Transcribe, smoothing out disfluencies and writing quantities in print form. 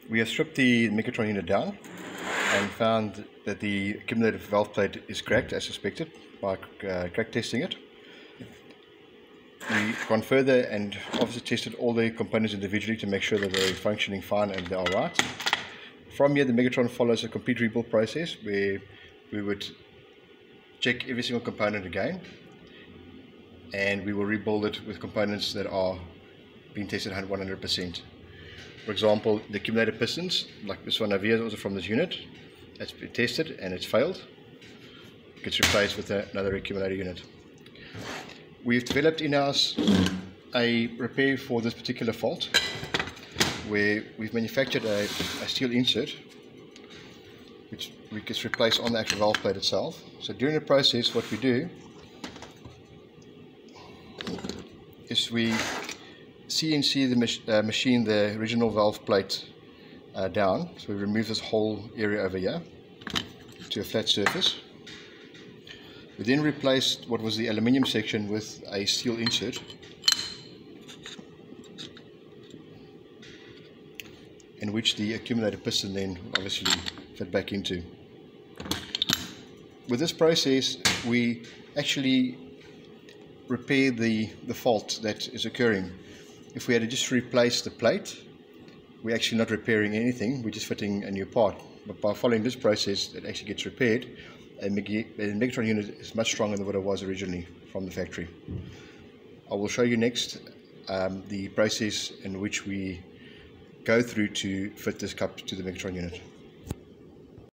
We have stripped the Megatron unit down and found that the accumulator valve plate is cracked as suspected by crack testing it. We've gone further and obviously tested all the components individually to make sure that they're functioning fine and they are right. From here, the Megatron follows a complete rebuild process where we would check every single component again, and we will rebuild it with components that are being tested 100%. For example, the accumulator pistons, like this one over here, is also from this unit. It's been tested and it's failed. It gets replaced with another accumulator unit. We've developed in-house a repair for this particular fault, where we've manufactured a steel insert which gets replaced on the actual valve plate itself. So during the process, what we do is we CNC the machine the original valve plate down. So we remove this whole area over here to a flat surface. We then replaced what was the aluminium section with a steel insert, in which the accumulator piston then obviously fit back into. With this process, we actually repair the fault that is occurring. If we had to just replace the plate, we're actually not repairing anything, we're just fitting a new part. But by following this process, it actually gets repaired, and the Megatron unit is much stronger than what it was originally from the factory. I will show you next the process in which we go through to fit this cup to the Megatron unit.